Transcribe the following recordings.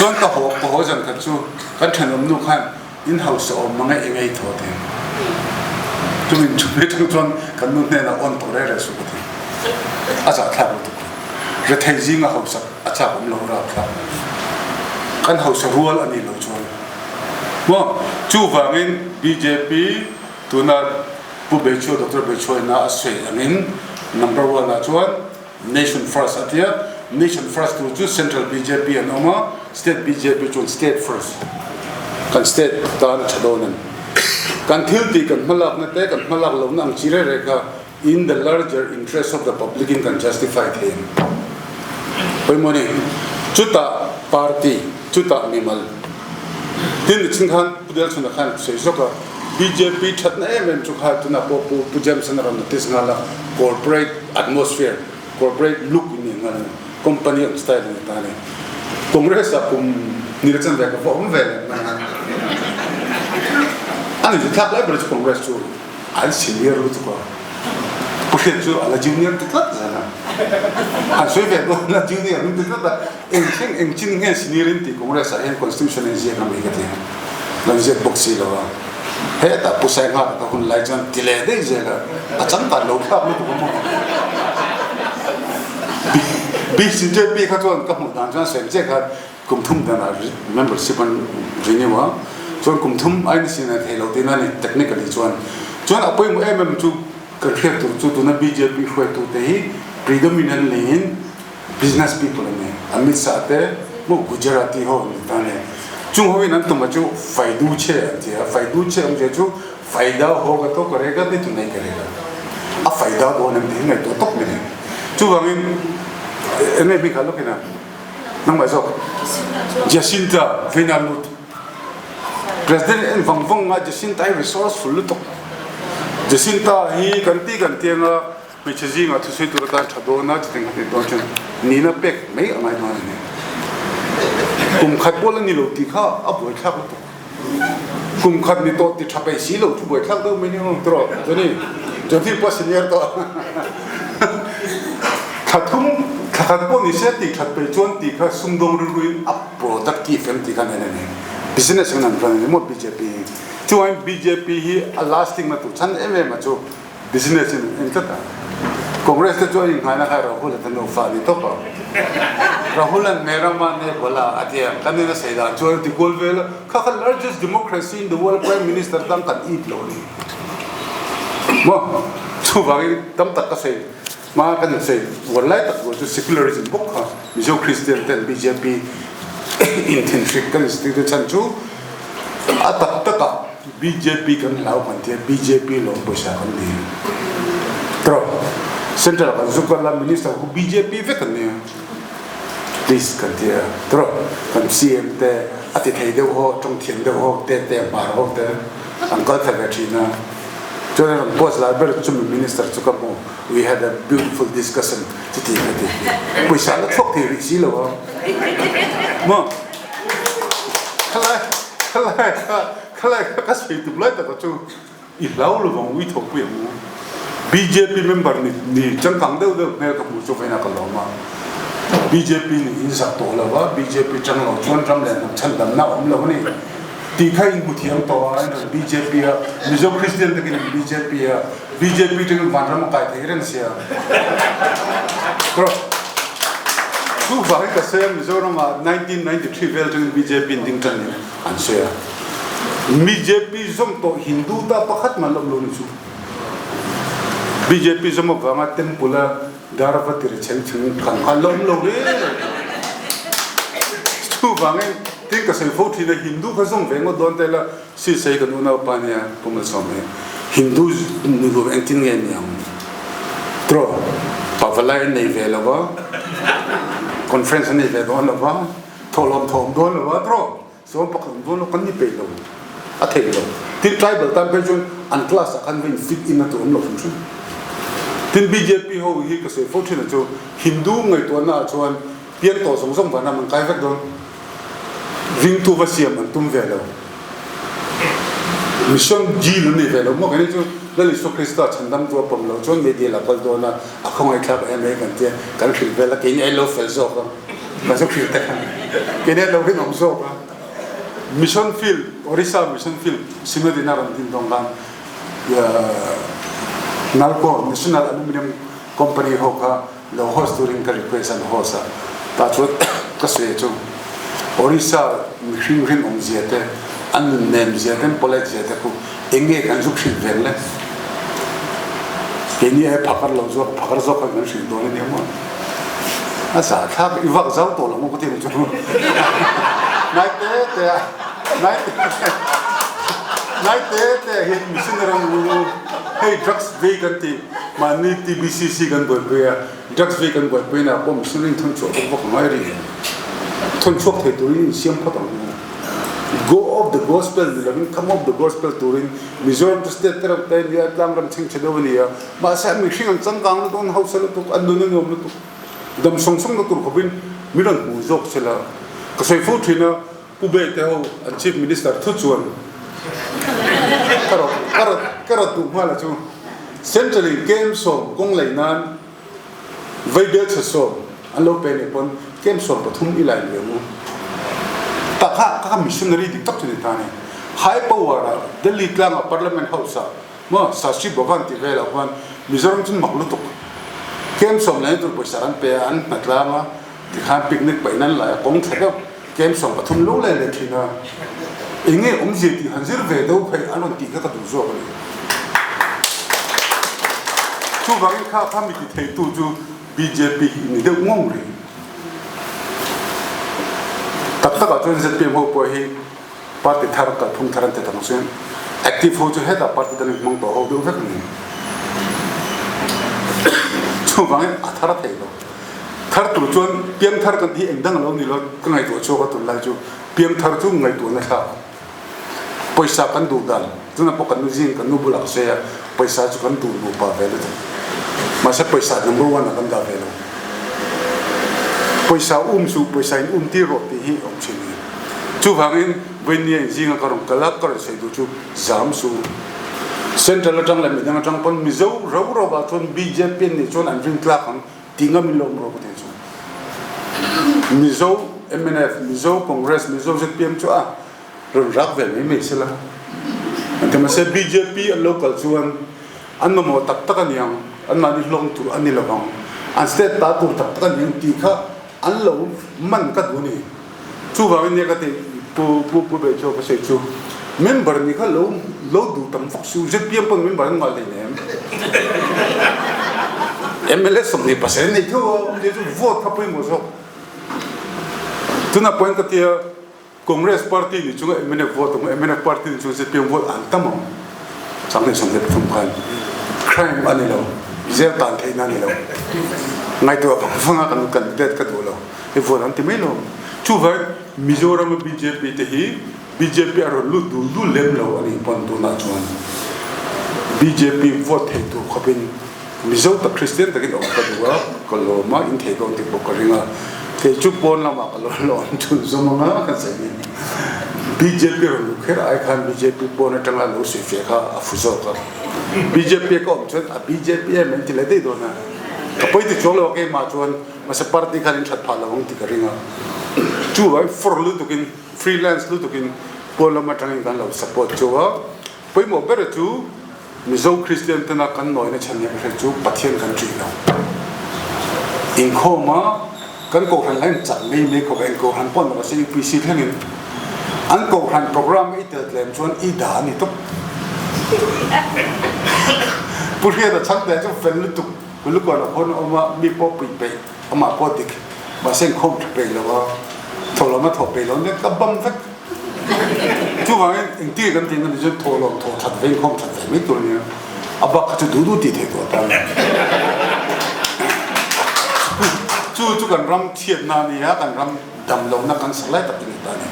chuan ka ho jan kha chu kan thanom nu khan in house o manga engai thote tumin chume chuan kan nu ne na on tore re su ko acha thla ko re thai jinga house acha om lo ra kha kan house rual ani lo chuan mo chu wangin BJP tuna Bjp Dr. Bjp Chuan na aswe angin number 1 na chuan nation first atia nation first to choose central BJP and Oma state BJP Chuan state first kan state dan chadonan kan thilti kan malak na te kan malak lo nang chire reka in the larger interest of the public in can justify him poimoni chuta party chuta mimal tin chinghan pudel chuna khan seisoka BJP thatna em chu kha tuna popu pujam sanaram notice ngala corporate atmosphere corporate look in ngala company style ni tane congress apum nirchan ba ko om vel ani de thak lai bro congress chu al senior ru chu ko porque chu ala junior te tlat zana an soi ve do la junior ru te tlat en chin nge senior ti congress en constitution en je na me gate la je boxi lo he ta pusai nga ta hun lai chan tile de je la acham ta lo kha mu ko mo BJP ka chuan ka mu dan chuan sem je kha kum thum dan membership an renewa chuan kum thum ai sin na thelo tin ani technically chuan apoi mu chu kan khet tu tu na BJP khoi tu te hi predominantly in business people ne amit sa te mo Gujarati ho ta ne chung ho nan tu ma chu faidu che am je chu faida hoga to karega ni tu nahi karega a faida do nan din ngai to tok ne chu wangin ene bi khalo kina nang ba so Jacinta Vinamut president en vang nga Jacinta resourceful to Jacinta hi kanti nga mechaji nga thu sei tu ta thado na chiteng hati to chen ni na pek mai amai ma ne kum khat bol ni lo ti kha aboi kha to kum khat ni to ti thapai si lo thu boi kha do me ni on tro jani joti pa senior to khathum khat po ni se ti khat pe chon ti kha sumdong ru ru up productive em ti kha ne ne business nan plan ni mo BJP chuan BJP hi a lasting na tu chan em ma chu business in ta congress te join ngana kha rahul ta no fa ni to pa rahul an merama ne bola atia kanina seida join the golvel kha largest democracy in the world prime minister tam kan eat lo ni mo chu bagi tam tak ka sei ma kan sei walai tak go to secularism bok kha mizo christian ten BJP intrinsic kan stitu chan chu atak taka BJP kan lau pantia BJP lo bosa kan ni tro central kan zukala minister ku BJP ve kan ni this kan dia tro kan CM te ati thai de ho tong thian de ho te par ho te angkal thagachina joran post la ber chum minister chukamo we had a beautiful discussion titi poisa la thok thi ri si lo mo khala ka sei tu lai ta chu I lau lo vong wi thok pu mu BJP member ni chang kang de ne ka mu chu faina ka lo ma BJP ni in sa to la ba BJP chang lo chon ram le chan dam na om lo ni ti khai mu thiam to a BJP a mizo christian de BJP a BJP te van ram kai the ren sia kro tu va ka se Mizoramah 1993 vel te BJP ding tan ni an sia BJP Zawm to Hindu ta pakhat malam lo ni chu BJP Zawm Avanga tempula darawati re chen kan kalom lo re chu bangai tin ka selfo thi na Hindu ka Zawm vengo don tela si sei ka nu na pa nya pumal some Hindu nu lo entin ngen yang tro pavalai nei velava conference nei ve don lava tholom thom don lava tro so pakam don lo kan ni pe lo a thei lo tin tribal tam pe chun an class kan win fit in na to lo fun tin BJP ho hi ka se fo thina chu Hindu ngai to na chuan pian to song song bana man kai vek don ring tu va siam an tum ve lo mission ji lu ni ve lo mo kan chu la li so krista chandam tu pom lo chon media la pal do na a khong ai thak em kan te kan khil ve la ke ni lo fel zo ko มาสักทีแต่แค่นี้เราเป็นองค์โซ่มิชชั่นฟิลออริซามิชชั่นฟิลซิมเมดินารันตินตรงกันนัลโก้ National Aluminium Company หกค่ะเราโฮสต์ตูริงกับรีเควสันโฮสต์แต่ชุดก็เสียจุงออริซามีครีมองเจียเตอันเนมเจียเตโปเลเจียเตกูเองเงกันจุกชิลเวลเลยแค่นี้พักเราจะพักเราจะกันชิลตัวนี้มั้งอาสาถ้าอีวักเจ้าตัวเราไม่ก็ที่มันจุงนายเตะเห็นมิชชั่นเราให้ drugs vegan ที่มานี่ TBCC กันบ่อยๆ drugs vegan บ่อยๆนะผมมิชชั่นนี้ทุนช่วยพวกง่ายเลยทุนช่วยให้ตัวนี้เสียงพัดเอา go off the gospel นี่แหละ come off the gospel ตัวนี้Mizoram State แต่ละแต่เนี่ยตามรำเชิงเฉลี่ยวันนี้มาแสดงมิชชั่นจังกังแล้วต้องเฮาสละตุกอันนู้นนี่นู้นตุกดำส่งตัวเขาเป็นมิรันหูจกเสละก็ใส่ฟูทีนะผู้เบย์เท่าอัน Chief Minister ทุกส่วนก็รอตุมาละจูเซนทรัลเกมส่งกงไหลนั้นไวเดอร์ส่งอันเราเป็นเนี่ยคนเกมส่งปฐุมอีไลน์เลยมั้งแต่ข้ามิชชันนารีดิตักจุดนี้ตาเนี่ยไฮเปอร์วาระเดลิกลางกับพาร์ลิเมนต์เฮาส์เมื่อสาชิบวันที่เวลาวันมิโซรัมจุนมักลุตุกเกมส่งเลยตัวบริษัทอันเปียอันนักล่ามาที่ข้าปิกนิกไปนั่นแหละกงเสร็จเกมส่งปฐุมรู้เลยเลยทีน่ะเองเนี่ยเจียที่ฮันซิร์เวดูไปอันนั้นตีก็ดูโซ่เลยช่วงวันข้ามีที่ไทยตัวจู BJP นี่เด็กงงเลยตักก็จนเสร็จเพียงพอไปให้พรรคทาร์กับพุ่งทารันเตตั้งส่วน active หัวจูเฮดพรรคดันมังตัวเขาดูสักหนึ่งช่วงวันอัธราไทยเราทาร์ตัวจวนเพียงทาร์กันที่เองดังเรานี่เราก็ไงตัวโชว์ก็ตัวไล่จูเพียงทาร์จูไงตัวนะครับปอยสากันดูดันจนพอกันนู้จิงกันนู้บุลักเสียปอยสาจุกันดูนูป่าเวลเลยมาเสปอยสาnumber oneกันดาวเวลปอยสาสูปอยสาที่รถที่หิองชินีจูฟังอินเวียนยังจิงกันรองกลักกันเสียดูจูจามสูเซ็นทรัลจังเลยมีดังจังปนมิโซเราบาทวน BJP นี่จนอันริงกลักกันทิ้งมิลลมเราก็เห็นจูมิโซ MNF มิโซคอนเกรสมิโซเซพีเอ็มจูเรื่องรักเวลไม่ใช่ละแต่มาเสพ BJP อัน local ชวนอันนั้นมันตักกันยังอันนั้นนี่ลงตัวอันนี้ละบังอัน state ตักตัวตักกันยังตีข้าอันเรามันก็ดูนี่ชูว่าวันนี้ก็ที่ผู้เบย์โชว์ก็เสียชู member นี่ข้าเราดูตั้งฟักชูเจ็บเพียงปน member นั่นอะไรเนี่ย MLS สมนิปัสนี่ที่ว่าเดี๋ยว vote ทับไปหมดซะทุนน่ะ point ก็ที่Congress Party ni chunga MNF vote MNF Party ni chunga sepiang vote antamo sampai sampai pertumbuhan crime ani lo zer tan thei na ni lo ngai to fanga kan candidate ka do lo e vote anti me lo chu vai Mizoram BJP te hi BJP aro lu du lem lo ani pon to na chuan BJP vote he to khapin Mizo ta Christian ta ki lo ka do ko lo ma in thei ko ti ko ringa ke chupon lama kalon chun zomanga kan sai BJP ro khera ai khan BJP pon atanga lo se fe kha afuzo ka BJP ko chun a BJP men ti le dei do na ka poi ti cholo ke ma chon ma se party khan that phala hong ti karinga chu vai for lu to kin freelance lu to kin pon lama tang kan lo support chowa poi mo ber chu Mizo Christian tana kan noi na chanya re chu pathian kan tri lo in khoma kan ko han lan chak me ko kan ko han pon ma se PC thangin an ko han program i tel tlem chon i da ni to Hriata Chhangte chu fen lu tu lu ko la hon oma mi po pi pe ama po dik ba sen khom pe lo wa tholo ma tho pe lo ne ka bam vek chu wa in ti kan tin kan ju tholo tho that ve khom that ve mi to ni aba ka chu du ti the ko ta chu kan ram thiet na ni ya kan ram dam lo na kan salai ta ni ta ni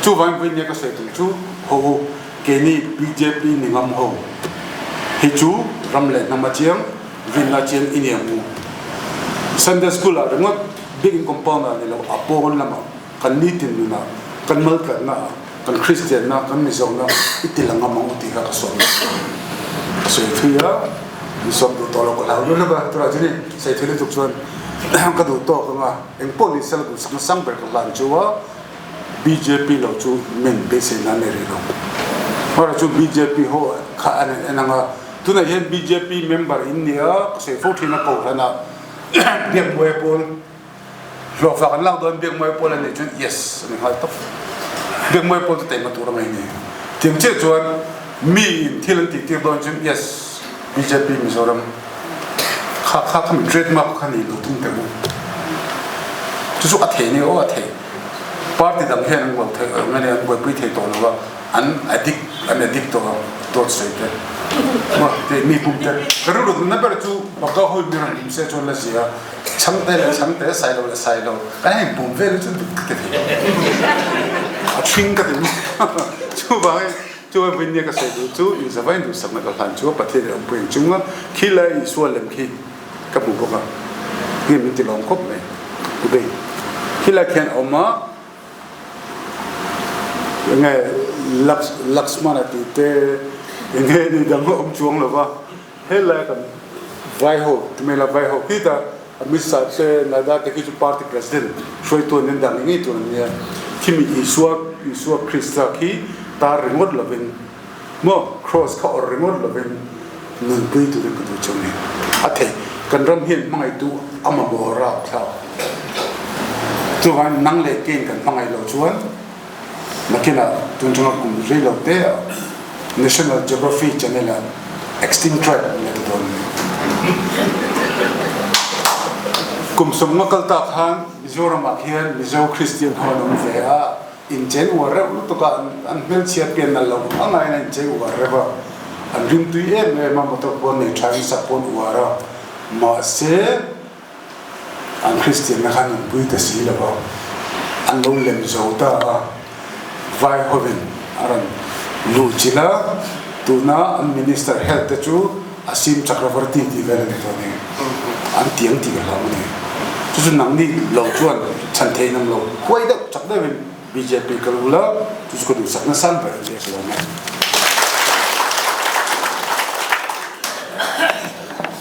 chu van pin ne ka se tu chu ho ke ni BJP ni ngam ho hi chu ram le na ma chiang vin na chen in yamu Sunday school a ngot big compound ni lo apol na ma kan ni tin na kan mal ka na kan Christian na kan Mizoram na itilang ngam mo ti ka so so thuya ni som do to lo ko la lo ba to ra ni sai thile tu chuan ก็ดูโตกันว่าเองพวกนี้สลับสังสังเบิกหลังชัว BJP เราจูเมนเบสินันเองเราเพราะเราจู BJP หัวข้าอันนั้นว่าทุนเห็น BJP member อินเดียเสียฟูที่นักข่าวนะเบียงมวยปนหลอกฝากกันเล่าโดนเบียงมวยปนอะไรจุด yes นี่เขาตบเบียงมวยปนจะเต็มมาตัวเราไม่เนี่ยถึงเชื่อชวนมีที่ลังติดโดนจุด yes BJP Mizoramข้าทำเทรดมาขันนี้รู้ทุ่งแต่บุจุดสุดอัฐเนี่ยโอ้อัฐปาร์ตี้ดังเฮนังบอกเธองั้นเนี่ยบวยพิธีตัวนึงว่าอันอดิกตัวเสกเลยว่าแต่มีปุ่มแต่กระโดดนั่นเป็นจู่บอกก็หุ่นมีอะไรเสียชนละเสียช่างเตะใส่เราก็ให้ปุ่มเวลจุดกระเทียมชิงกระเทียมจู่ว่าจู่ว่าวันนี้ก็เสร็จจู่อยู่สบายดูสักนักการจู่ประเทศเราเป็นจู่ว่าขี้เลยส่วนเล่มขี้กับบุกก็นี่มันจะลองคบไหมดูดิขี้เลยแค่ออกมายังไงลักษณะที่เตะยังไงนี่ดังว่าจวงหรือว่าเฮ้ยแล้วกันไวโฮที่ไม่ละไวโฮที่แต่มิสซาเซนาดาที่คือพาร์ตี้ประธานช่วยตัวนี้ดังนี้ตัวนี้ที่มีอิสวาคริสต์ที่ตาริมดละเป็นมั่วครอสเขาริมดละเป็นเงินปีตัวนี้ก็ตัวจงนี้อาทิตย์กันรำเห็นมังไอตัวอามาบอราบเท่าตัววันนั่งเล่นเกมกันมังไอเราชวนนักกีฬาตุนจงกลุ่มเรียลเตอ National Geography Channel Extinct Tribe เนี่ยตัวนี้กลุ่มสมมติต่างๆฮันมิโซรามาเขียนมิโซคริสเตียนฮอนอมเวียอินเจนวัวเร็วตัวกันอันเป็นเชียร์เปลี่ยนนั่นเราอันไหนนั่นเจวัวเร็วอันริมตุยเนี่ยมาหมดตัวบนในทรายสับปนวัวเรามาเสียอันคริสเตียนนะครับบุยแต่สีแล้วอันลงเล่มโจตาไวโฮเวนอะไรลูจิลาตัวน่าอันมินิสเตอร์เฮลท์จูอาซิมจักรวรรดิที่เวลาตัวนี้อันเตียงที่เราเนี่ยจุดนั้นนี่เราชวนฉันเทน้ำเราไว้เด็กจักได้เป็น BJP กันแล้วจุดก็ดูสักนั่นสั่นไปเรียกเรา